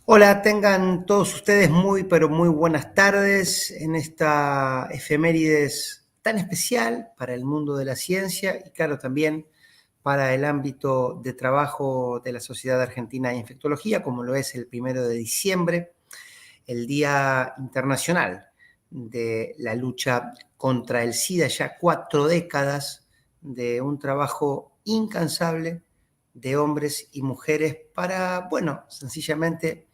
Hola, tengan todos ustedes muy, pero muy buenas tardes en esta efemérides tan especial para el mundo de la ciencia y claro también para el ámbito de trabajo de la Sociedad Argentina de Infectología, como lo es el 1 de diciembre, el Día Internacional de la lucha contra el SIDA, ya 4 décadas de un trabajo incansable de hombres y mujeres para, bueno, sencillamente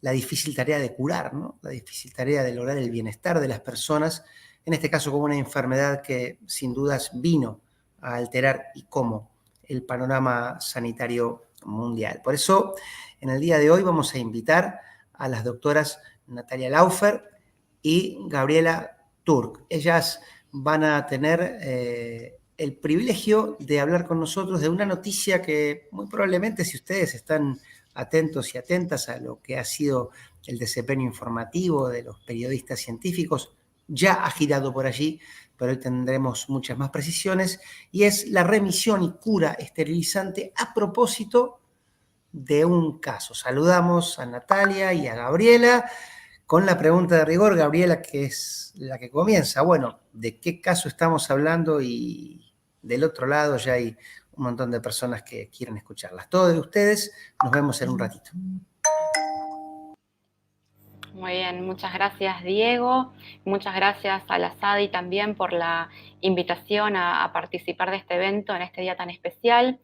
la difícil tarea de curar, ¿no? La difícil tarea de lograr el bienestar de las personas, en este caso como una enfermedad que sin dudas vino a alterar y cómo el panorama sanitario mundial. Por eso, en el día de hoy vamos a invitar a las doctoras Natalia Laufer y Gabriela Turk. Ellas van a tener el privilegio de hablar con nosotros de una noticia que muy probablemente si ustedes están atentos y atentas a lo que ha sido el desempeño informativo de los periodistas científicos, ya ha girado por allí, pero hoy tendremos muchas más precisiones, y es la remisión y cura esterilizante a propósito de un caso. Saludamos a Natalia y a Gabriela con la pregunta de rigor, Gabriela, que es la que comienza. Bueno, ¿de qué caso estamos hablando? Y del otro lado ya hay un montón de personas que quieren escucharlas. Todos de ustedes, nos vemos en un ratito. Muy bien, muchas gracias Diego, muchas gracias a la SADI también por la invitación a participar de este evento en este día tan especial.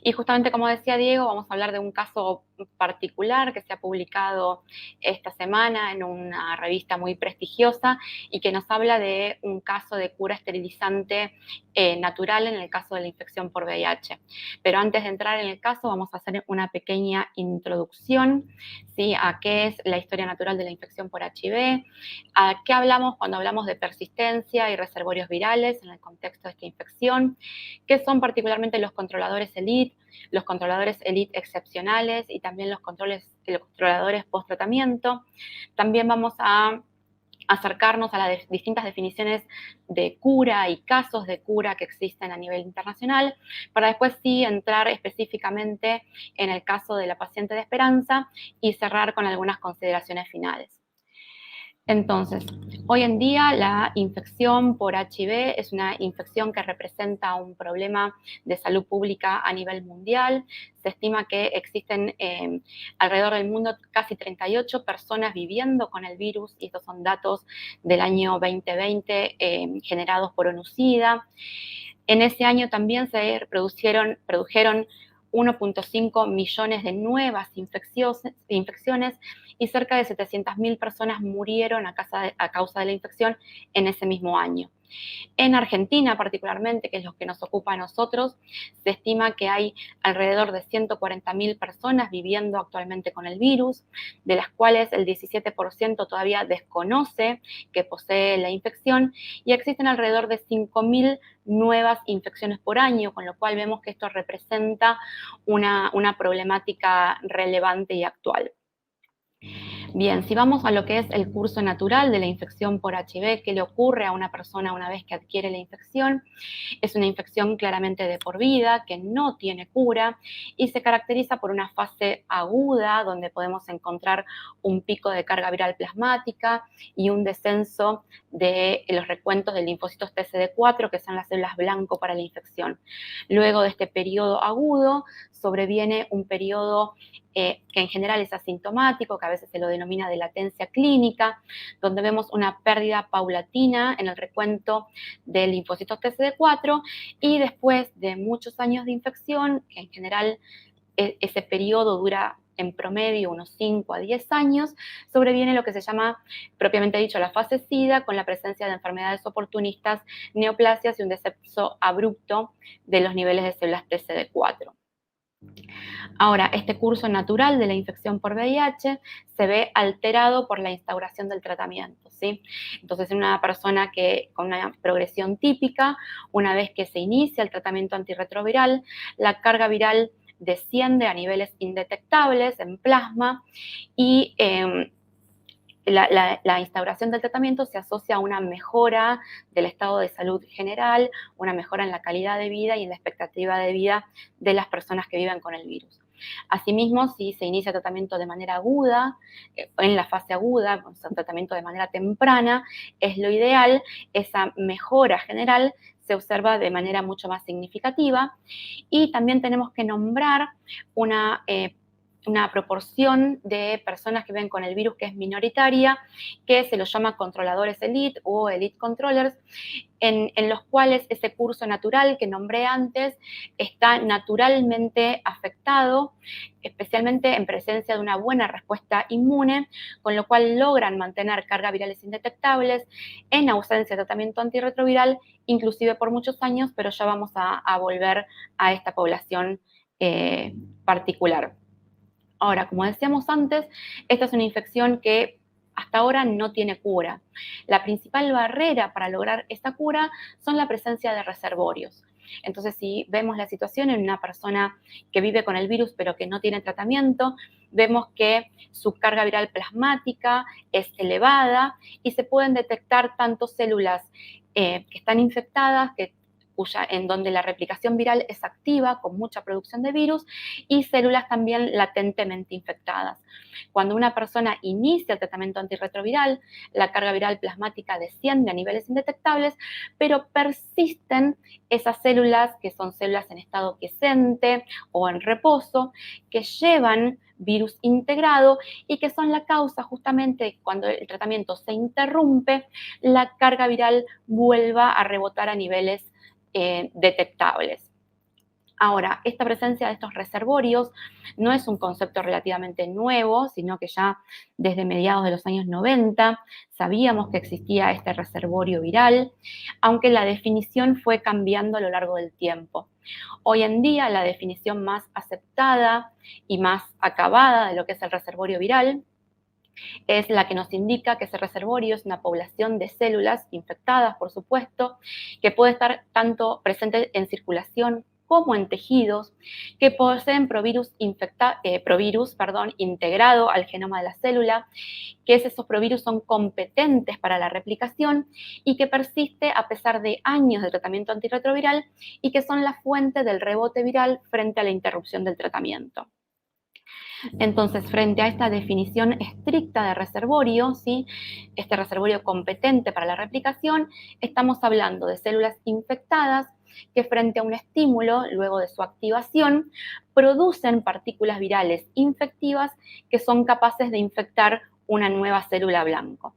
Y justamente como decía Diego, vamos a hablar de un caso particular que se ha publicado esta semana en una revista muy prestigiosa y que nos habla de un caso de cura esterilizante natural en el caso de la infección por VIH. Pero antes de entrar en el caso vamos a hacer una pequeña introducción, ¿sí?, a qué es la historia natural de la infección por HIV, a qué hablamos cuando hablamos de persistencia y reservorios virales en el contexto de esta infección, qué son particularmente los controladores elite excepcionales y también los controladores post-tratamiento. También vamos a acercarnos a las distintas definiciones de cura y casos de cura que existen a nivel internacional, para después sí entrar específicamente en el caso de la paciente de Esperanza y cerrar con algunas consideraciones finales. Entonces, hoy en día la infección por HIV es una infección que representa un problema de salud pública a nivel mundial. Se estima que existen alrededor del mundo casi 38 personas viviendo con el virus, y estos son datos del año 2020 generados por ONU-SIDA. En ese año también se produjeron 1.5 millones de nuevas infecciones y cerca de 700.000 personas murieron a causa de la infección en ese mismo año. En Argentina, particularmente, que es lo que nos ocupa a nosotros, se estima que hay alrededor de 140.000 personas viviendo actualmente con el virus, de las cuales el 17% todavía desconoce que posee la infección, y existen alrededor de 5.000 nuevas infecciones por año, con lo cual vemos que esto representa una problemática relevante y actual. Bien, si vamos a lo que es el curso natural de la infección por HIV, ¿qué le ocurre a una persona una vez que adquiere la infección? Es una infección claramente de por vida, que no tiene cura y se caracteriza por una fase aguda donde podemos encontrar un pico de carga viral plasmática y un descenso de los recuentos de linfocitos TCD4, que son las células blanco para la infección. Luego de este periodo agudo sobreviene un periodo que en general es asintomático, que a veces se lo denomina de latencia clínica, donde vemos una pérdida paulatina en el recuento de linfocitos TCD4 y después de muchos años de infección, que en general ese periodo dura en promedio unos 5 a 10 años, sobreviene lo que se llama, propiamente dicho, la fase SIDA, con la presencia de enfermedades oportunistas, neoplasias y un descenso abrupto de los niveles de células TCD4. Ahora, este curso natural de la infección por VIH se ve alterado por la instauración del tratamiento, ¿sí? Entonces, en una persona con una progresión típica, una vez que se inicia el tratamiento antirretroviral, la carga viral desciende a niveles indetectables en plasma y la instauración del tratamiento se asocia a una mejora del estado de salud general, una mejora en la calidad de vida y en la expectativa de vida de las personas que viven con el virus. Asimismo, si se inicia tratamiento de manera aguda, en la fase aguda, o sea, tratamiento de manera temprana, es lo ideal, esa mejora general se observa de manera mucho más significativa. Y también tenemos que nombrar una proporción de personas que viven con el virus que es minoritaria, que se los llama controladores elite o elite controllers, en los cuales ese curso natural que nombré antes está naturalmente afectado, especialmente en presencia de una buena respuesta inmune, con lo cual logran mantener cargas virales indetectables en ausencia de tratamiento antirretroviral, inclusive por muchos años, pero ya vamos a volver a esta población particular. Ahora, como decíamos antes, esta es una infección que hasta ahora no tiene cura. La principal barrera para lograr esta cura son la presencia de reservorios. Entonces, si vemos la situación en una persona que vive con el virus pero que no tiene tratamiento, vemos que su carga viral plasmática es elevada y se pueden detectar tanto células que están infectadas, en donde la replicación viral es activa, con mucha producción de virus, y células también latentemente infectadas. Cuando una persona inicia el tratamiento antirretroviral, la carga viral plasmática desciende a niveles indetectables, pero persisten esas células que son células en estado quiescente o en reposo, que llevan virus integrado y que son la causa justamente cuando el tratamiento se interrumpe, la carga viral vuelva a rebotar a niveles detectables. Ahora, esta presencia de estos reservorios no es un concepto relativamente nuevo, sino que ya desde mediados de los años 90 sabíamos que existía este reservorio viral, aunque la definición fue cambiando a lo largo del tiempo. Hoy en día, la definición más aceptada y más acabada de lo que es el reservorio viral es la que nos indica que ese reservorio es una población de células infectadas, por supuesto, que puede estar tanto presente en circulación como en tejidos, que poseen provirus integrado al genoma de la célula, que esos provirus son competentes para la replicación y que persiste a pesar de años de tratamiento antirretroviral y que son la fuente del rebote viral frente a la interrupción del tratamiento. Entonces, frente a esta definición estricta de reservorio, ¿sí? Este reservorio competente para la replicación, estamos hablando de células infectadas que frente a un estímulo, luego de su activación, producen partículas virales infectivas que son capaces de infectar una nueva célula blanco.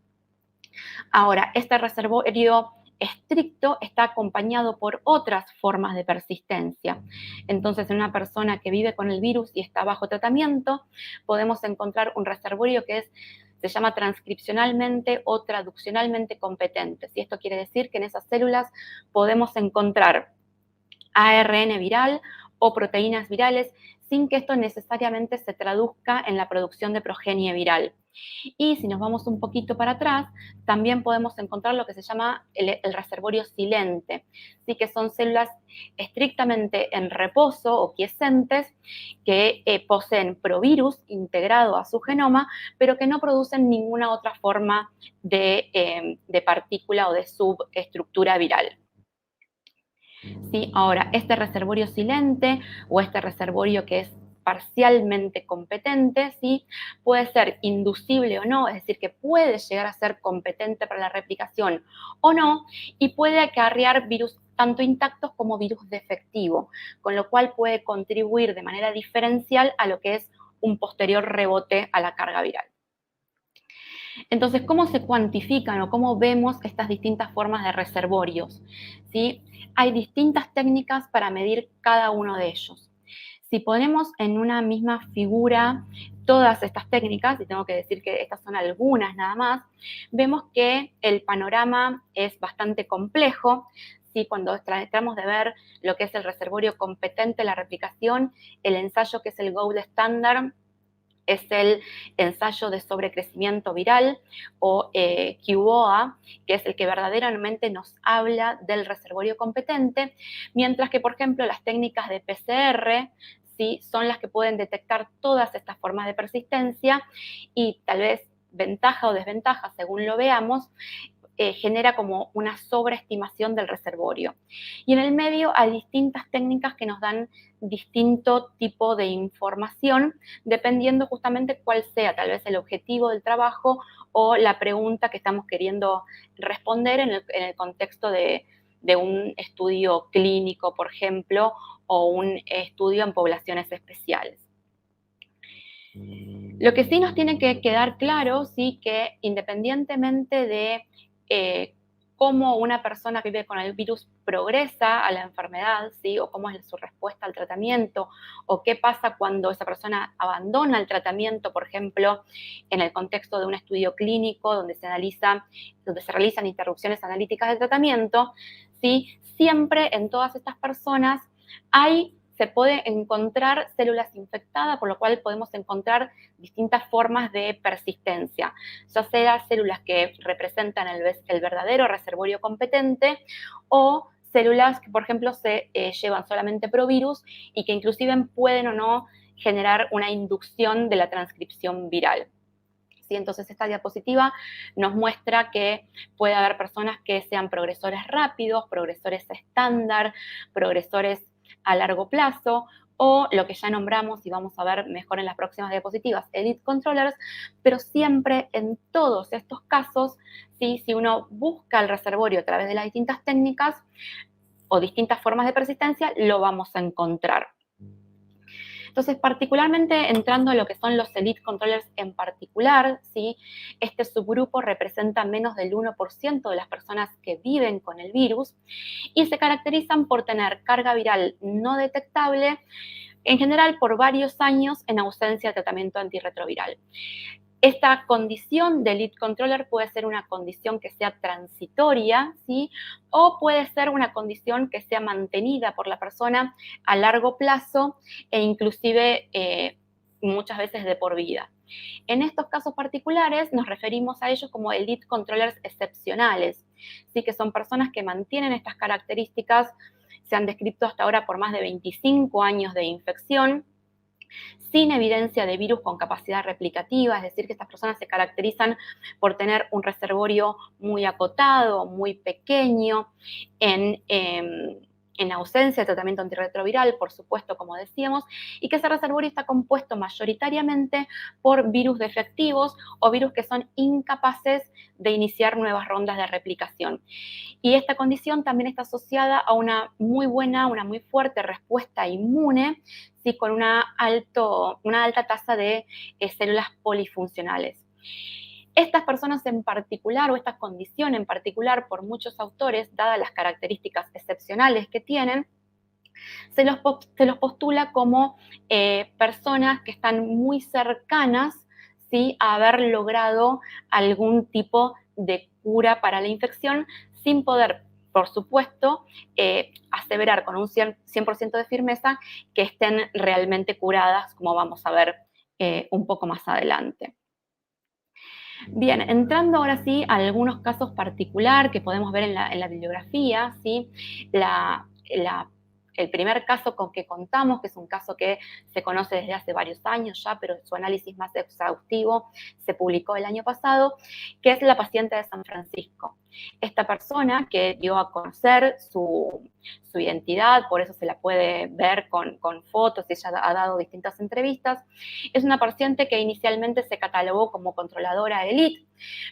Ahora, este reservorio estricto está acompañado por otras formas de persistencia. Entonces, en una persona que vive con el virus y está bajo tratamiento, podemos encontrar un reservorio que se llama transcripcionalmente o traduccionalmente competente. Y esto quiere decir que en esas células podemos encontrar ARN viral o proteínas virales sin que esto necesariamente se traduzca en la producción de progenie viral. Y si nos vamos un poquito para atrás, también podemos encontrar lo que se llama el reservorio silente, ¿sí? Que son células estrictamente en reposo o quiescentes que poseen provirus integrado a su genoma, pero que no producen ninguna otra forma de partícula o de subestructura viral. ¿Sí? Ahora, este reservorio silente o este reservorio que es parcialmente competente, ¿sí? Puede ser inducible o no, es decir, que puede llegar a ser competente para la replicación o no, y puede acarrear virus tanto intactos como virus defectivo, con lo cual puede contribuir de manera diferencial a lo que es un posterior rebote a la carga viral. Entonces, ¿cómo se cuantifican o cómo vemos estas distintas formas de reservorios? ¿Sí? Hay distintas técnicas para medir cada uno de ellos. Si ponemos en una misma figura todas estas técnicas, y tengo que decir que estas son algunas nada más, vemos que el panorama es bastante complejo. ¿Sí? Cuando tratamos de ver lo que es el reservorio competente, la replicación, el ensayo que es el gold standard, es el ensayo de sobrecrecimiento viral o QOA, que es el que verdaderamente nos habla del reservorio competente, mientras que, por ejemplo, las técnicas de PCR, ¿sí? Son las que pueden detectar todas estas formas de persistencia y tal vez ventaja o desventaja, según lo veamos, genera como una sobreestimación del reservorio. Y en el medio hay distintas técnicas que nos dan distinto tipo de información, dependiendo justamente cuál sea tal vez el objetivo del trabajo o la pregunta que estamos queriendo responder en el contexto de un estudio clínico, por ejemplo, o un estudio en poblaciones especiales. Lo que sí nos tiene que quedar claro, sí, que independientemente de cómo una persona que vive con el virus progresa a la enfermedad, ¿sí? O cómo es su respuesta al tratamiento, o qué pasa cuando esa persona abandona el tratamiento, por ejemplo, en el contexto de un estudio clínico donde se realizan interrupciones analíticas de tratamiento, ¿sí? Siempre en todas estas personas se puede encontrar células infectadas, por lo cual podemos encontrar distintas formas de persistencia, ya sea células que representan el verdadero reservorio competente o células que, por ejemplo, se llevan solamente provirus y que inclusive pueden o no generar una inducción de la transcripción viral. ¿Sí? Entonces, esta diapositiva nos muestra que puede haber personas que sean progresores rápidos, progresores estándar, progresores a largo plazo, o lo que ya nombramos y vamos a ver mejor en las próximas diapositivas, elite controllers, pero siempre en todos estos casos, ¿sí? Si uno busca el reservorio a través de las distintas técnicas o distintas formas de persistencia, lo vamos a encontrar. Entonces, particularmente entrando a lo que son los elite controllers en particular, ¿sí? Este subgrupo representa menos del 1% de las personas que viven con el virus y se caracterizan por tener carga viral no detectable, en general por varios años en ausencia de tratamiento antirretroviral. Esta condición de lead controller puede ser una condición que sea transitoria, ¿sí? O puede ser una condición que sea mantenida por la persona a largo plazo e inclusive muchas veces de por vida. En estos casos particulares nos referimos a ellos como elite controllers excepcionales, ¿sí? Que son personas que mantienen estas características, se han descrito hasta ahora por más de 25 años de infección, sin evidencia de virus con capacidad replicativa, es decir, que estas personas se caracterizan por tener un reservorio muy acotado, muy pequeño, en ausencia de tratamiento antirretroviral, por supuesto, como decíamos, y que ese reservorio está compuesto mayoritariamente por virus defectivos o virus que son incapaces de iniciar nuevas rondas de replicación. Y esta condición también está asociada a una muy buena, una muy fuerte respuesta inmune, ¿sí? Con una alta tasa de células polifuncionales. Estas personas en particular, o esta condición en particular, por muchos autores, dadas las características excepcionales que tienen, se los postula como personas que están muy cercanas, ¿sí? A haber logrado algún tipo de cura para la infección sin poder, por supuesto, aseverar con un 100% de firmeza que estén realmente curadas, como vamos a ver un poco más adelante. Bien, entrando ahora sí a algunos casos particular que podemos ver en la bibliografía, ¿sí? El primer caso con que contamos, que es un caso que se conoce desde hace varios años ya, pero su análisis más exhaustivo se publicó el año pasado, que es la paciente de San Francisco. Esta persona que dio a conocer su identidad, por eso se la puede ver con fotos, ella ha dado distintas entrevistas, es una paciente que inicialmente se catalogó como controladora elite,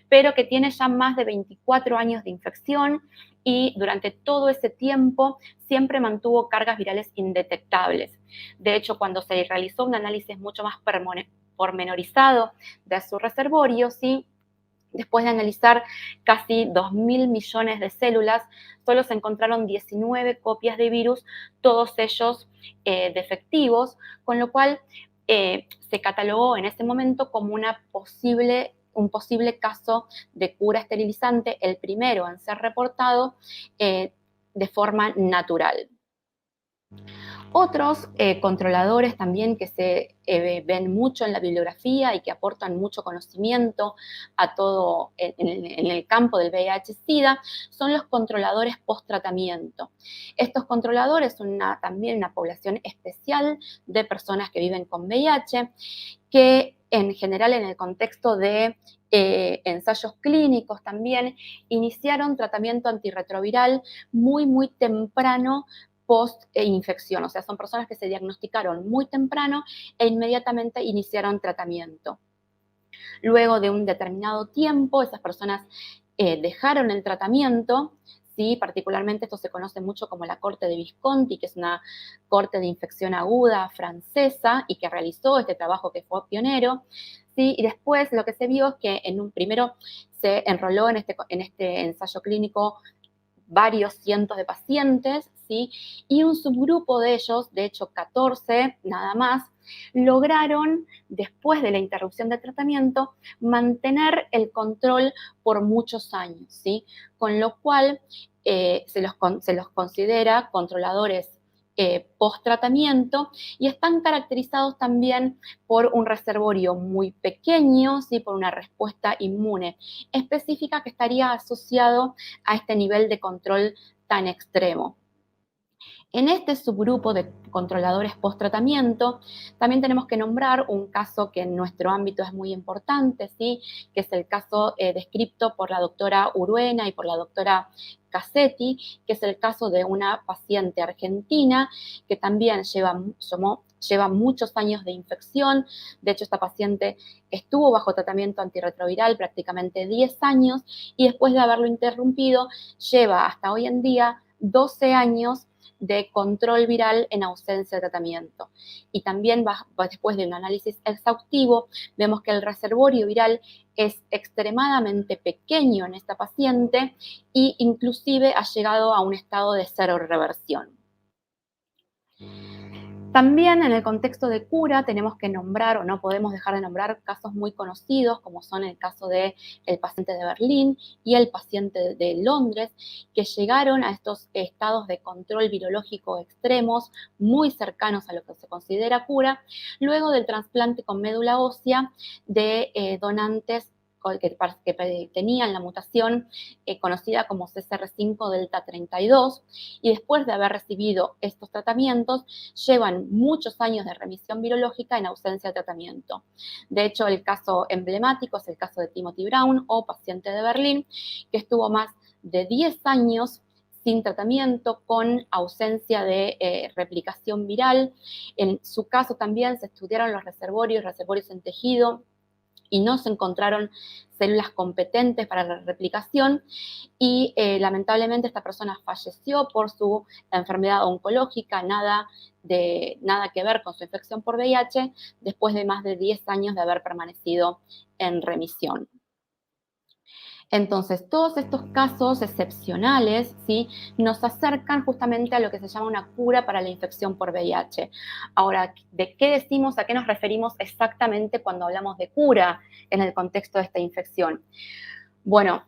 pero que tiene ya más de 24 años de infección y durante todo ese tiempo siempre mantuvo cargas virales indetectables. De hecho, cuando se realizó un análisis mucho más pormenorizado de su reservorio, ¿sí? Después de analizar casi 2.000 millones de células, solo se encontraron 19 copias de virus, todos ellos defectivos, con lo cual se catalogó en ese momento como un posible caso de cura esterilizante, el primero en ser reportado de forma natural. Otros controladores también que se ven mucho en la bibliografía y que aportan mucho conocimiento a todo en el campo del VIH-Sida son los controladores post-tratamiento. Estos controladores son también una población especial de personas que viven con VIH que en general en el contexto de ensayos clínicos también, iniciaron tratamiento antirretroviral muy, muy temprano post-infección. O sea, son personas que se diagnosticaron muy temprano e inmediatamente iniciaron tratamiento. Luego de un determinado tiempo, esas personas dejaron el tratamiento, ¿sí? Particularmente esto se conoce mucho como la corte de Visconti, que es una corte de infección aguda francesa y que realizó este trabajo que fue pionero, ¿sí? Y después lo que se vio es que primero se enroló en este ensayo clínico varios cientos de pacientes, ¿sí? Y un subgrupo de ellos, de hecho 14 nada más, lograron, después de la interrupción del tratamiento, mantener el control por muchos años, ¿sí? Con lo cual se los considera controladores post-tratamiento y están caracterizados también por un reservorio muy pequeño, ¿sí? Por una respuesta inmune específica que estaría asociado a este nivel de control tan extremo. En este subgrupo de controladores post-tratamiento, también tenemos que nombrar un caso que en nuestro ámbito es muy importante, ¿sí? Que es el caso descrito por la doctora Uruena y por la doctora Cassetti, que es el caso de una paciente argentina que también lleva muchos años de infección. De hecho, esta paciente estuvo bajo tratamiento antirretroviral prácticamente 10 años y después de haberlo interrumpido, lleva hasta hoy en día 12 años de control viral en ausencia de tratamiento. Y también después de un análisis exhaustivo, vemos que el reservorio viral es extremadamente pequeño en esta paciente e inclusive ha llegado a un estado de cero reversión. También en el contexto de cura tenemos que nombrar, o no podemos dejar de nombrar, casos muy conocidos, como son el caso del paciente de Berlín y el paciente de Londres, que llegaron a estos estados de control virológico extremos, muy cercanos a lo que se considera cura, luego del trasplante con médula ósea de donantes que tenían la mutación conocida como CCR5 delta 32, y después de haber recibido estos tratamientos, llevan muchos años de remisión virológica en ausencia de tratamiento. De hecho, el caso emblemático es el caso de Timothy Brown, o paciente de Berlín, que estuvo más de 10 años sin tratamiento, con ausencia de replicación viral. En su caso también se estudiaron los reservorios en tejido, y no se encontraron células competentes para la replicación y lamentablemente esta persona falleció por su enfermedad oncológica, nada que ver con su infección por VIH, después de más de 10 años de haber permanecido en remisión. Entonces, todos estos casos excepcionales, ¿sí? Nos acercan justamente a lo que se llama una cura para la infección por VIH. Ahora, ¿de qué decimos, a qué nos referimos exactamente cuando hablamos de cura en el contexto de esta infección? Bueno,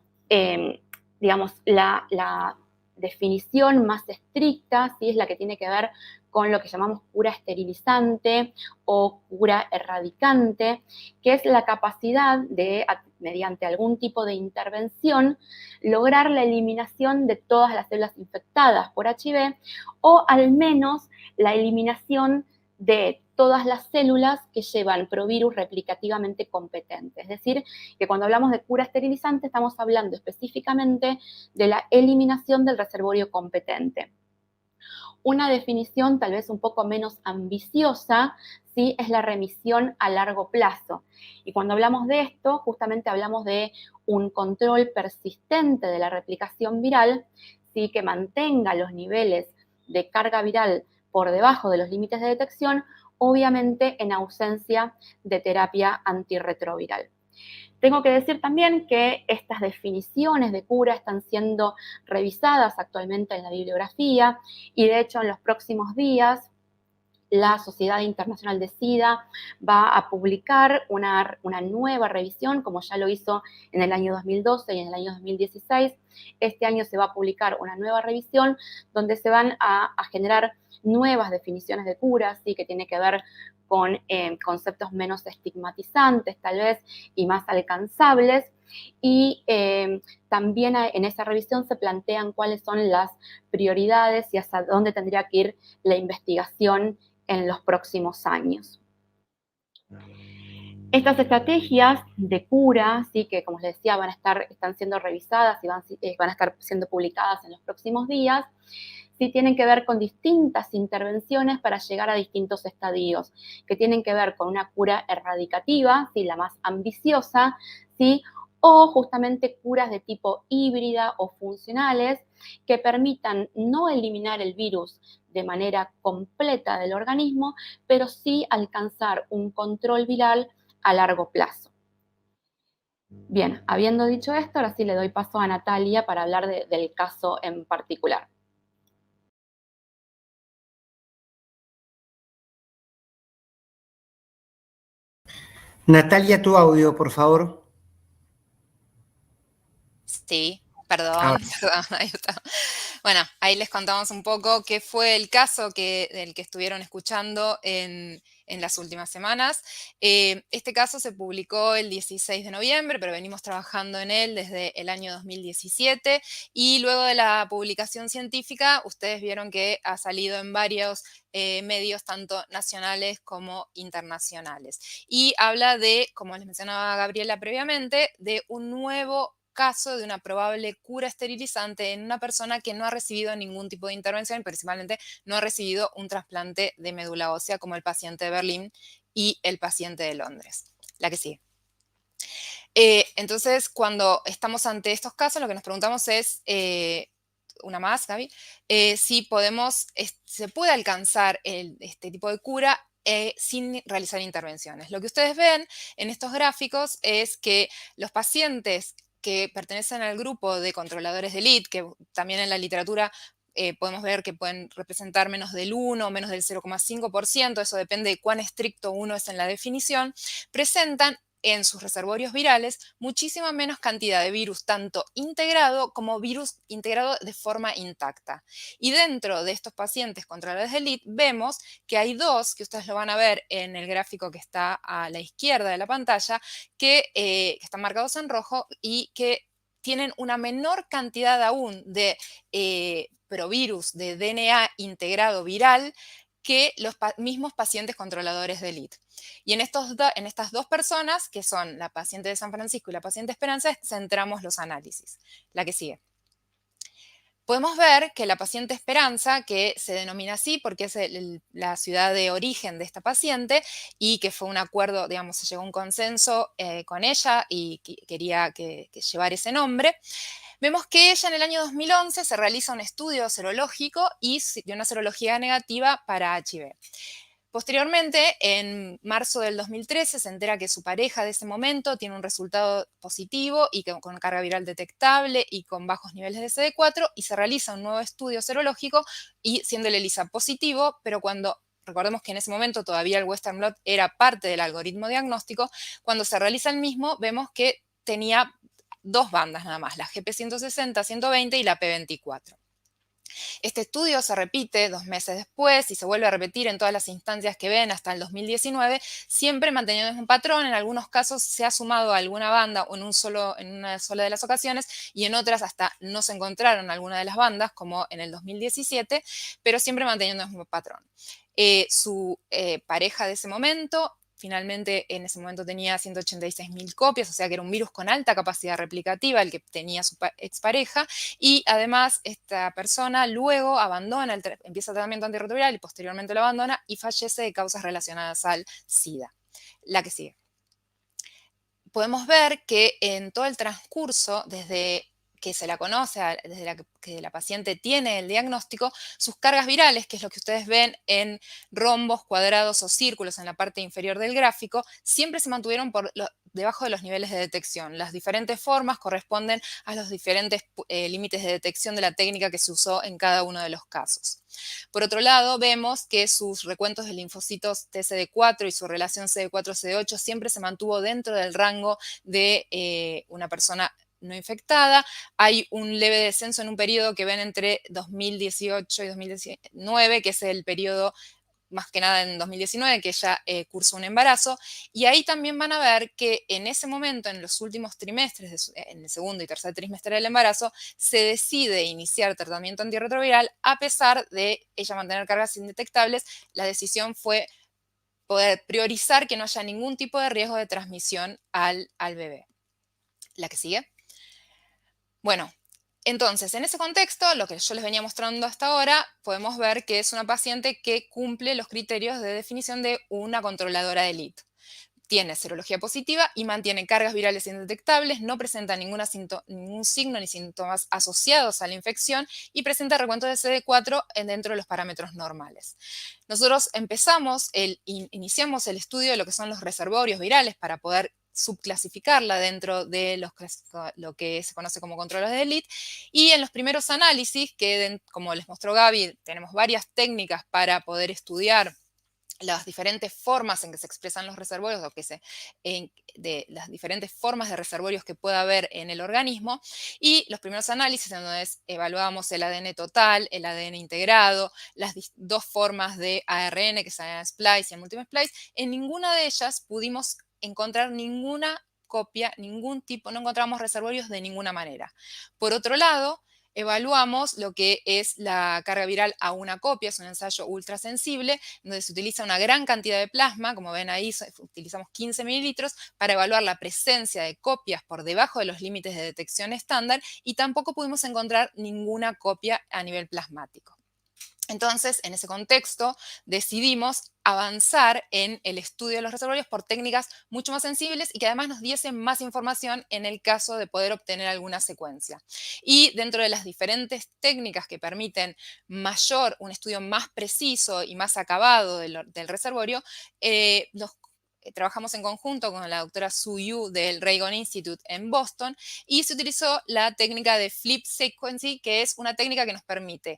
digamos, la definición más estricta, ¿sí? Es la que tiene que ver con lo que llamamos cura esterilizante o cura erradicante, que es la capacidad de, mediante algún tipo de intervención, lograr la eliminación de todas las células infectadas por HIV, o al menos la eliminación de todas las células que llevan provirus replicativamente competentes. Es decir, que cuando hablamos de cura esterilizante estamos hablando específicamente de la eliminación del reservorio competente. Una definición tal vez un poco menos ambiciosa, ¿sí? Es la remisión a largo plazo. Y cuando hablamos de esto, justamente hablamos de un control persistente de la replicación viral, ¿sí? Que mantenga los niveles de carga viral por debajo de los límites de detección, obviamente en ausencia de terapia antirretroviral. Tengo que decir también que estas definiciones de cura están siendo revisadas actualmente en la bibliografía, y de hecho en los próximos días la Sociedad Internacional de SIDA va a publicar una nueva revisión, como ya lo hizo en el año 2012 y en el año 2016. Este año se va a publicar una nueva revisión donde se van a generar nuevas definiciones de cura, ¿sí? Que tiene que ver con conceptos menos estigmatizantes, tal vez, y más alcanzables. Y también en esa revisión se plantean cuáles son las prioridades y hacia dónde tendría que ir la investigación en los próximos años. Estas estrategias de cura, ¿sí? Que como les decía, están siendo revisadas y van a estar siendo publicadas en los próximos días, sí tienen que ver con distintas intervenciones para llegar a distintos estadios, que tienen que ver con una cura erradicativa, ¿sí? La más ambiciosa, ¿sí? O justamente curas de tipo híbrida o funcionales que permitan no eliminar el virus de manera completa del organismo, pero sí alcanzar un control viral a largo plazo. Bien, habiendo dicho esto, ahora sí le doy paso a Natalia para hablar del caso en particular. Natalia, tu audio, por favor. Sí, perdón, Ahora sí. perdón, ahí está. Bueno, ahí les contamos un poco qué fue el caso del que estuvieron escuchando en las últimas semanas. Este caso se publicó el 16 de noviembre, pero venimos trabajando en él desde el año 2017 y luego de la publicación científica, ustedes vieron que ha salido en varios medios, tanto nacionales como internacionales. Y habla de, como les mencionaba Gabriela previamente, de un nuevo caso de una probable cura esterilizante en una persona que no ha recibido ningún tipo de intervención y principalmente no ha recibido un trasplante de médula ósea como el paciente de Berlín y el paciente de Londres. La que sigue. Entonces, cuando estamos ante estos casos, lo que nos preguntamos es, una más, Gaby, si se puede alcanzar este tipo de cura sin realizar intervenciones. Lo que ustedes ven en estos gráficos es que los pacientes que pertenecen al grupo de controladores de elite, que también en la literatura podemos ver que pueden representar menos del 1 o menos del 0,5%, eso depende de cuán estricto uno es en la definición, presentan en sus reservorios virales muchísima menos cantidad de virus, tanto integrado como virus integrado de forma intacta. Y dentro de estos pacientes controladores de elite vemos que hay dos, que ustedes lo van a ver en el gráfico que está a la izquierda de la pantalla, que están marcados en rojo y que tienen una menor cantidad aún de provirus de DNA integrado viral que los mismos pacientes controladores de elite. Y en estas dos personas, que son la paciente de San Francisco y la paciente Esperanza, centramos los análisis. La que sigue. Podemos ver que la paciente Esperanza, que se denomina así porque es la ciudad de origen de esta paciente y que fue un acuerdo, digamos, se llegó a un consenso con ella y quería que llevar ese nombre, vemos que ella en el año 2011 se realiza un estudio serológico y dio una serología negativa para HIV. Posteriormente, en marzo del 2013, se entera que su pareja de ese momento tiene un resultado positivo y con carga viral detectable y con bajos niveles de CD4 y se realiza un nuevo estudio serológico y siendo el ELISA positivo, pero recordemos que en ese momento todavía el Western blot era parte del algoritmo diagnóstico, cuando se realiza el mismo vemos que tenía dos bandas nada más, la GP160, 120 y la P24. Este estudio se repite 2 meses después y se vuelve a repetir en todas las instancias que ven hasta el 2019, siempre manteniendo el mismo patrón. En algunos casos se ha sumado a alguna banda o en una sola de las ocasiones y en otras hasta no se encontraron alguna de las bandas, como en el 2017, pero siempre manteniendo el mismo patrón. Su pareja de ese momento finalmente en ese momento tenía 186.000 copias, o sea que era un virus con alta capacidad replicativa, el que tenía su expareja, y además esta persona luego empieza el tratamiento antirretroviral y posteriormente lo abandona y fallece de causas relacionadas al SIDA. La que sigue. Podemos ver que en todo el transcurso, desde que se la conoce, desde que la paciente tiene el diagnóstico, sus cargas virales, que es lo que ustedes ven en rombos, cuadrados o círculos en la parte inferior del gráfico, siempre se mantuvieron debajo de los niveles de detección. Las diferentes formas corresponden a los diferentes límites de detección de la técnica que se usó en cada uno de los casos. Por otro lado, vemos que sus recuentos de linfocitos TCD4 y su relación CD4-CD8 siempre se mantuvo dentro del rango de una persona no infectada. Hay un leve descenso en un periodo que ven entre 2018 y 2019, que es el periodo más que nada en 2019, que ella cursó un embarazo, y ahí también van a ver que en ese momento, en los últimos trimestres, en el segundo y tercer trimestre del embarazo, se decide iniciar tratamiento antirretroviral a pesar de ella mantener cargas indetectables. La decisión fue poder priorizar que no haya ningún tipo de riesgo de transmisión al bebé. La que sigue. Bueno, entonces, en ese contexto, lo que yo les venía mostrando hasta ahora, podemos ver que es una paciente que cumple los criterios de definición de una controladora de elite. Tiene serología positiva y mantiene cargas virales indetectables, no presenta ningún signo ni síntomas asociados a la infección y presenta recuentos de CD4 dentro de los parámetros normales. Nosotros iniciamos el estudio de lo que son los reservorios virales para poder subclasificarla dentro de lo que se conoce como controles de elite, y en los primeros análisis, como les mostró Gaby, tenemos varias técnicas para poder estudiar las diferentes formas en que se expresan los reservorios de las diferentes formas de reservorios que pueda haber en el organismo, y los primeros análisis en donde evaluamos el ADN total, el ADN integrado, las dos formas de ARN que se llaman splice y el múltiple splice, en ninguna de ellas pudimos encontrar ninguna copia, ningún tipo, no encontramos reservorios de ninguna manera. Por otro lado, evaluamos lo que es la carga viral a una copia, es un ensayo ultrasensible, donde se utiliza una gran cantidad de plasma, como ven ahí, utilizamos 15 mililitros para evaluar la presencia de copias por debajo de los límites de detección estándar, y tampoco pudimos encontrar ninguna copia a nivel plasmático. Entonces, en ese contexto, decidimos avanzar en el estudio de los reservorios por técnicas mucho más sensibles y que además nos diesen más información en el caso de poder obtener alguna secuencia. Y dentro de las diferentes técnicas que permiten un estudio más preciso y más acabado del reservorio, trabajamos en conjunto con la doctora Su Yu del Reagan Institute en Boston, y se utilizó la técnica de flip sequencing, que es una técnica que nos permite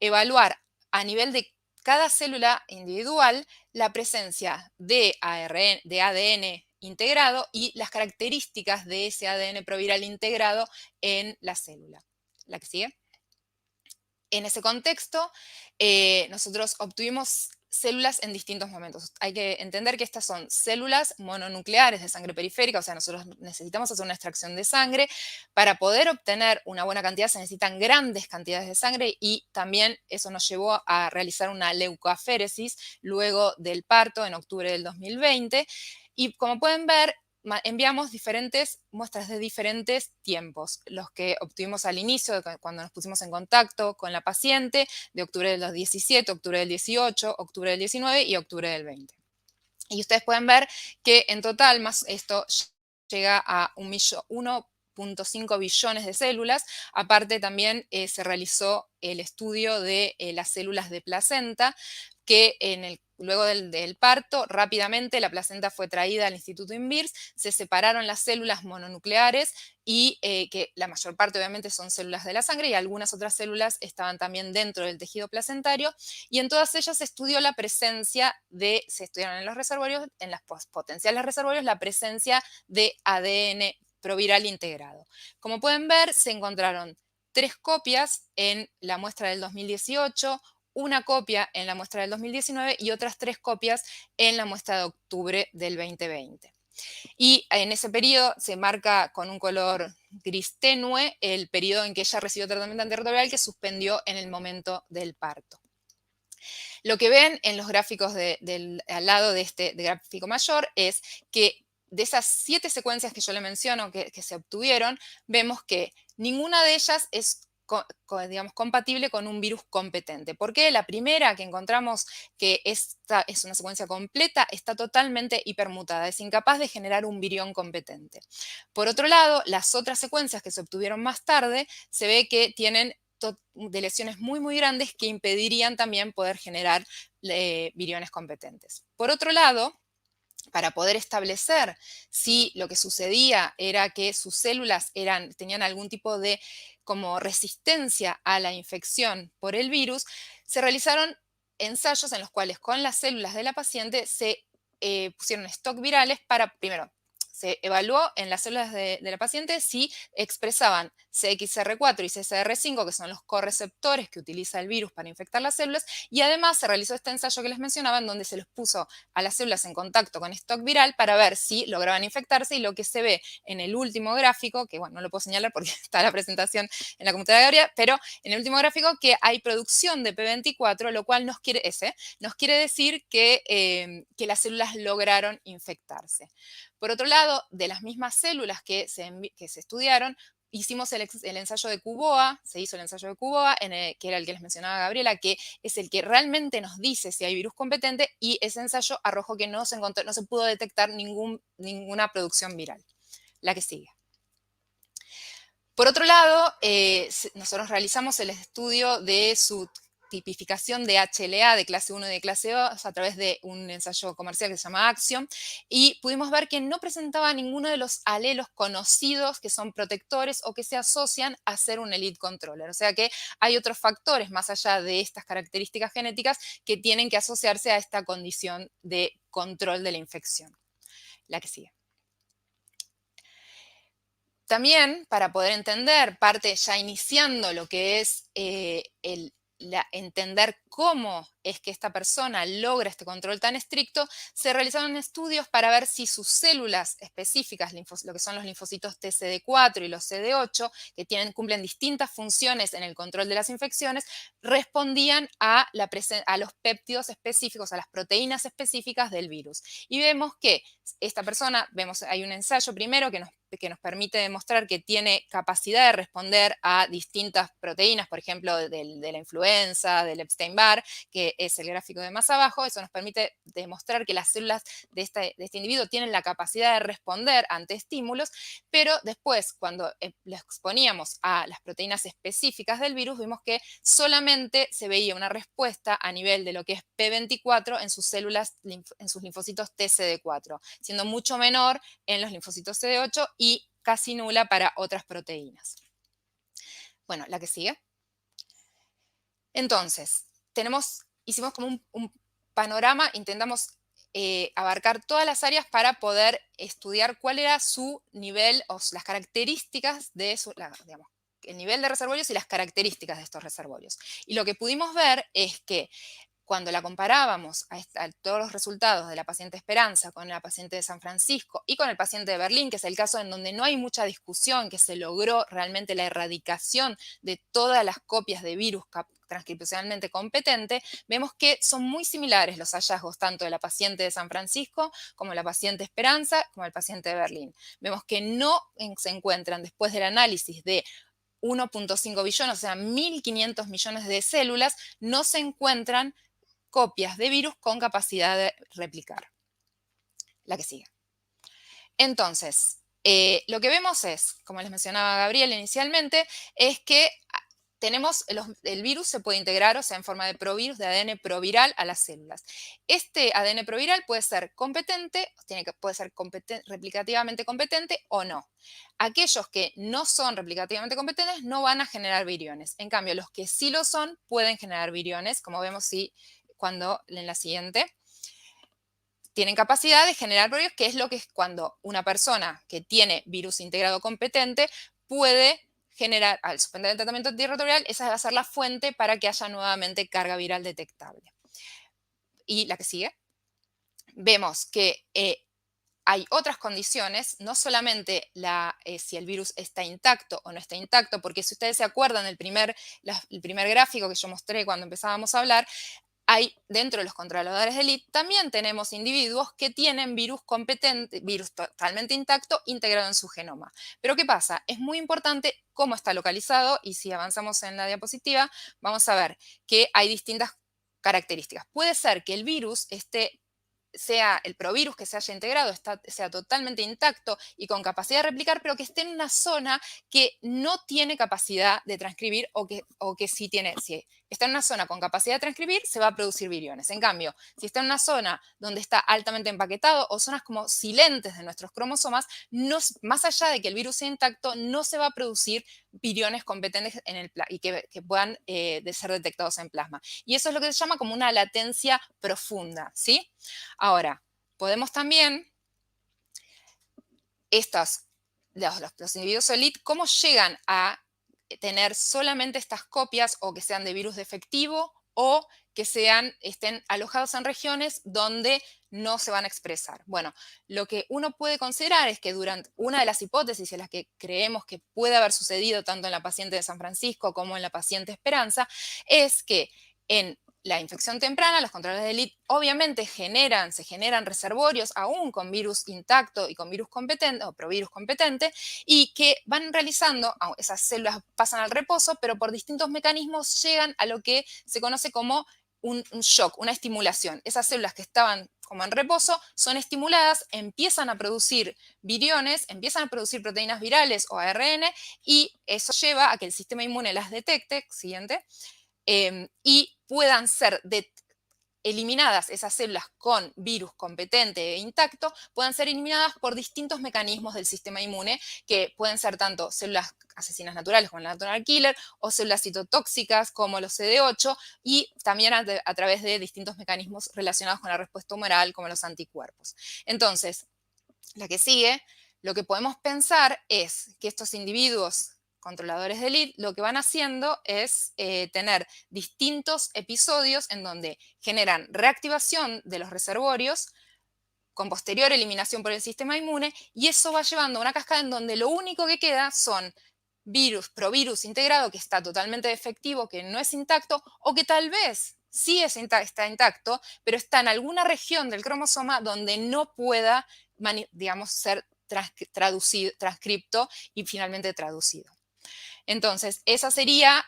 evaluar a nivel de cada célula individual la presencia de ADN integrado y las características de ese ADN proviral integrado en la célula. La que sigue. En ese contexto, nosotros obtuvimos células en distintos momentos. Hay que entender que estas son células mononucleares de sangre periférica, o sea, nosotros necesitamos hacer una extracción de sangre. Para poder obtener una buena cantidad se necesitan grandes cantidades de sangre, y también eso nos llevó a realizar una leucoaféresis luego del parto en octubre del 2020. Y como pueden ver, enviamos diferentes muestras de diferentes tiempos, los que obtuvimos al inicio, cuando nos pusimos en contacto con la paciente, de octubre del 17, octubre del 18, octubre del 19 y octubre del 20. Y ustedes pueden ver que en total esto llega a 1.5 billones de células. Aparte también se realizó el estudio de las células de placenta, que luego del parto, rápidamente la placenta fue traída al Instituto Invirs, se separaron las células mononucleares, y que la mayor parte obviamente son células de la sangre, y algunas otras células estaban también dentro del tejido placentario, y en todas ellas se estudió la presencia se estudiaron en los reservorios, en los potenciales reservorios, la presencia de ADN proviral integrado. Como pueden ver, se encontraron 3 copias en la muestra del 2018, una copia en la muestra del 2019 y otras 3 copias en la muestra de octubre del 2020. Y en ese periodo se marca con un color gris tenue el periodo en que ella recibió tratamiento antirretroviral, que suspendió en el momento del parto. Lo que ven en los gráficos al lado de este gráfico mayor es que de esas 7 secuencias que yo le menciono que se obtuvieron, vemos que ninguna de ellas es digamos, compatible con un virus competente. Porque la primera que encontramos, que esta es una secuencia completa, está totalmente hipermutada, es incapaz de generar un virión competente. Por otro lado, las otras secuencias que se obtuvieron más tarde, se ve que tienen de lesiones muy, muy grandes que impedirían también poder generar viriones competentes. Por otro lado, para poder establecer si lo que sucedía era que sus células tenían algún tipo de como resistencia a la infección por el virus, se realizaron ensayos en los cuales con las células de la paciente se pusieron stock virales para, primero, se evaluó en las células de la paciente si expresaban CXR4 y CCR5, que son los correceptores que utiliza el virus para infectar las células, y además se realizó este ensayo que les mencionaba, en donde se les puso a las células en contacto con stock viral para ver si lograban infectarse, y lo que se ve en el último gráfico, que bueno, no lo puedo señalar porque está la presentación en la computadora de Gabriela, pero en el último gráfico que hay producción de P24, lo cual nos quiere decir que las células lograron infectarse. Por otro lado, de las mismas células que se estudiaron, hicimos el ensayo de Cuboa, se hizo el ensayo de Cuboa, que era el que les mencionaba Gabriela, que es el que realmente nos dice si hay virus competente, y ese ensayo arrojó que no se pudo detectar ninguna producción viral. La que sigue. Por otro lado, nosotros realizamos el estudio de su tipificación de HLA de clase 1 y de clase 2 a través de un ensayo comercial que se llama Axiom, y pudimos ver que no presentaba ninguno de los alelos conocidos que son protectores o que se asocian a ser un elite controller. O sea que hay otros factores más allá de estas características genéticas que tienen que asociarse a esta condición de control de la infección. La que sigue. También, para poder entender, parte ya iniciando lo que es entender cómo es que esta persona logra este control tan estricto, se realizaron estudios para ver si sus células específicas, lo que son los linfocitos TCD4 y los CD8, que cumplen distintas funciones en el control de las infecciones, respondían a los péptidos específicos, a las proteínas específicas del virus. Y vemos que esta persona, hay un ensayo primero que nos permite demostrar que tiene capacidad de responder a distintas proteínas, por ejemplo, de la influenza, del Epstein-Barr, que es el gráfico de más abajo. Eso nos permite demostrar que las células de este individuo tienen la capacidad de responder ante estímulos, pero después, cuando le exponíamos a las proteínas específicas del virus, vimos que solamente se veía una respuesta a nivel de lo que es P24 en sus células, en sus linfocitos TCD4, siendo mucho menor en los linfocitos CD8 y casi nula para otras proteínas. Bueno, la que sigue. Entonces, hicimos como un panorama, intentamos abarcar todas las áreas para poder estudiar cuál era su nivel o las características de el nivel de reservorios y las características de estos reservorios. Y lo que pudimos ver es que cuando la comparábamos a todos los resultados de la paciente Esperanza con la paciente de San Francisco y con el paciente de Berlín, que es el caso en donde no hay mucha discusión, que se logró realmente la erradicación de todas las copias de virus transcripcionalmente competente, vemos que son muy similares los hallazgos tanto de la paciente de San Francisco como la paciente Esperanza como el paciente de Berlín. Vemos que no se encuentran, después del análisis de 1.5 billones, o sea, 1.500 millones de células, no se encuentran copias de virus con capacidad de replicar. La que sigue. Entonces, lo que vemos es, como les mencionaba Gabriel inicialmente, es que el virus se puede integrar, o sea, en forma de provirus, de ADN proviral a las células. Este ADN proviral puede ser competente, puede ser replicativamente competente o no. Aquellos que no son replicativamente competentes no van a generar viriones. En cambio, los que sí lo son pueden generar viriones, como vemos cuando en la siguiente. Tienen capacidad de generar virus, que es cuando una persona que tiene virus integrado competente puede generar, al suspender el tratamiento antirretroviral, esa va a ser la fuente para que haya nuevamente carga viral detectable. Y la que sigue. Vemos que hay otras condiciones, no solamente si el virus está intacto o no está intacto, porque si ustedes se acuerdan del primer gráfico que yo mostré cuando empezábamos a hablar, dentro de los controladores de elite también tenemos individuos que tienen virus totalmente intacto integrado en su genoma. Pero ¿qué pasa? Es muy importante cómo está localizado, y si avanzamos en la diapositiva, vamos a ver que hay distintas características. Puede ser que el virus sea el provirus que se haya integrado, sea totalmente intacto y con capacidad de replicar, pero que esté en una zona que no tiene capacidad de transcribir o que sí tiene. Si está en una zona con capacidad de transcribir, se va a producir viriones. En cambio, si está en una zona donde está altamente empaquetado o zonas como silentes de nuestros cromosomas, más allá de que el virus sea intacto, no se va a producir viriones competentes y que puedan ser detectados en plasma. Y eso es lo que se llama como una latencia profunda, ¿sí? Ahora, podemos también, los individuos elite, cómo llegan a tener solamente estas copias o que sean de virus defectivo o que estén alojados en regiones donde no se van a expresar. Bueno, lo que uno puede considerar es que durante una de las hipótesis en las que creemos que puede haber sucedido tanto en la paciente de San Francisco como en la paciente Esperanza, es que en la infección temprana, los controles de elite obviamente se generan reservorios aún con virus intacto y con virus competente o provirus competente, y que van realizando, esas células pasan al reposo, pero por distintos mecanismos llegan a lo que se conoce como un shock, una estimulación. Esas células que estaban como en reposo son estimuladas, empiezan a producir viriones, empiezan a producir proteínas virales o ARN, y eso lleva a que el sistema inmune las detecte, siguiente, y puedan ser eliminadas esas células con virus competente e intacto, puedan ser eliminadas por distintos mecanismos del sistema inmune, que pueden ser tanto células asesinas naturales como la natural killer, o células citotóxicas como los CD8, y también a través de distintos mecanismos relacionados con la respuesta humoral como los anticuerpos. Entonces, la que sigue, lo que podemos pensar es que estos individuos controladores de elite lo que van haciendo es tener distintos episodios en donde generan reactivación de los reservorios con posterior eliminación por el sistema inmune, y eso va llevando a una cascada en donde lo único que queda son provirus integrado que está totalmente defectivo, que no es intacto, o que tal vez sí está intacto, pero está en alguna región del cromosoma donde no pueda, digamos, ser transcripto y finalmente traducido. Entonces, esa sería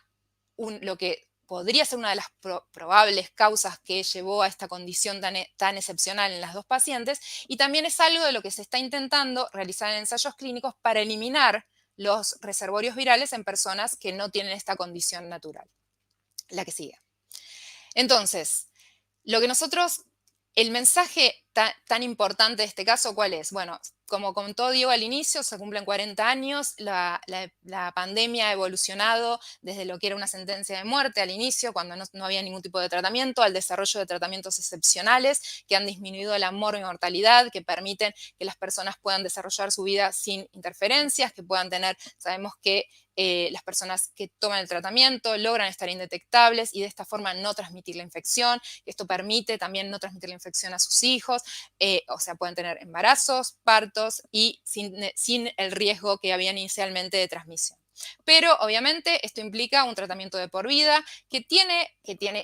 lo que podría ser una de las probables causas que llevó a esta condición tan excepcional en las dos pacientes, y también es algo de lo que se está intentando realizar en ensayos clínicos para eliminar los reservorios virales en personas que no tienen esta condición natural. La que sigue. Entonces, el mensaje tan importante de este caso, ¿cuál es? Bueno, como contó Diego al inicio, se cumplen 40 años, la pandemia ha evolucionado desde lo que era una sentencia de muerte al inicio, cuando no había ningún tipo de tratamiento, al desarrollo de tratamientos excepcionales que han disminuido la mortalidad, que permiten que las personas puedan desarrollar su vida sin interferencias, que puedan sabemos que las personas que toman el tratamiento logran estar indetectables y de esta forma no transmitir la infección. Esto permite también no transmitir la infección a sus hijos, o sea, pueden tener embarazos, partos y sin el riesgo que habían inicialmente de transmisión. Pero obviamente esto implica un tratamiento de por vida que tiene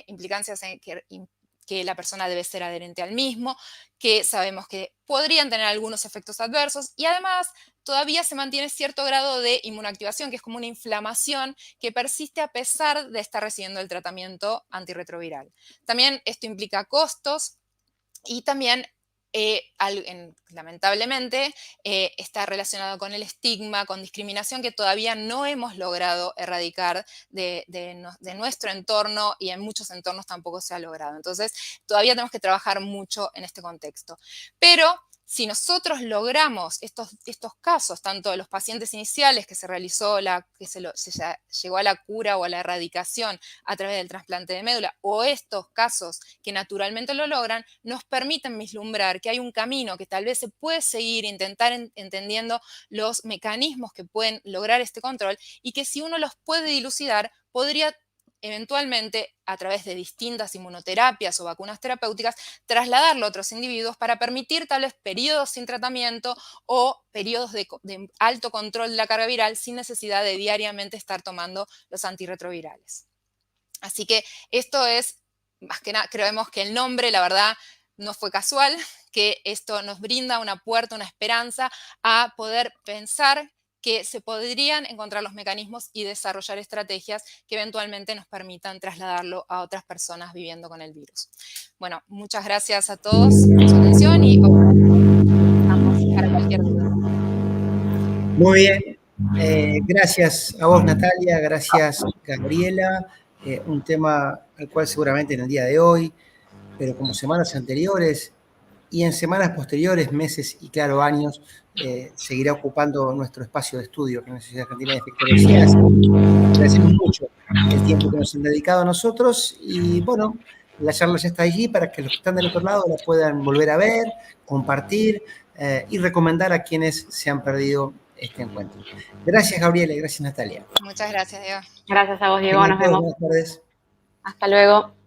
implicancias en que la persona debe ser adherente al mismo, que sabemos que podrían tener algunos efectos adversos, y además todavía se mantiene cierto grado de inmunoactivación, que es como una inflamación que persiste a pesar de estar recibiendo el tratamiento antirretroviral. También esto implica costos, y también lamentablemente está relacionado con el estigma, con discriminación que todavía no hemos logrado erradicar de nuestro entorno, y en muchos entornos tampoco se ha logrado. Entonces, todavía tenemos que trabajar mucho en este contexto. Pero si nosotros logramos estos casos, tanto de los pacientes iniciales que se llegó a la cura o a la erradicación a través del trasplante de médula, o estos casos que naturalmente lo logran, nos permiten vislumbrar que hay un camino que tal vez se puede seguir, intentar entendiendo los mecanismos que pueden lograr este control, y que si uno los puede dilucidar, podría eventualmente, a través de distintas inmunoterapias o vacunas terapéuticas, trasladarlo a otros individuos para permitir tal vez periodos sin tratamiento o periodos de alto control de la carga viral sin necesidad de diariamente estar tomando los antirretrovirales. Así que esto es, más que nada, creemos que el nombre, la verdad, no fue casual, que esto nos brinda una puerta, una esperanza a poder pensar que se podrían encontrar los mecanismos y desarrollar estrategias que eventualmente nos permitan trasladarlo a otras personas viviendo con el virus. Bueno, muchas gracias a todos por su atención y estamos para cualquier duda. Muy bien. Gracias a vos, Natalia. Gracias, Gabriela. Un tema al cual seguramente en el día de hoy, pero como semanas anteriores y en semanas posteriores, meses y claro, años, seguirá ocupando nuestro espacio de estudio que en la Sociedad Argentina de Infectología. Agradecemos mucho el tiempo que nos han dedicado a nosotros, y bueno, la charla ya está allí para que los que están del otro lado la puedan volver a ver, compartir y recomendar a quienes se han perdido este encuentro. Gracias, Gabriela, y gracias, Natalia. Muchas gracias, Diego. Gracias a vos, Diego. Tengan Nos todos vemos. buenas tardes. Hasta luego.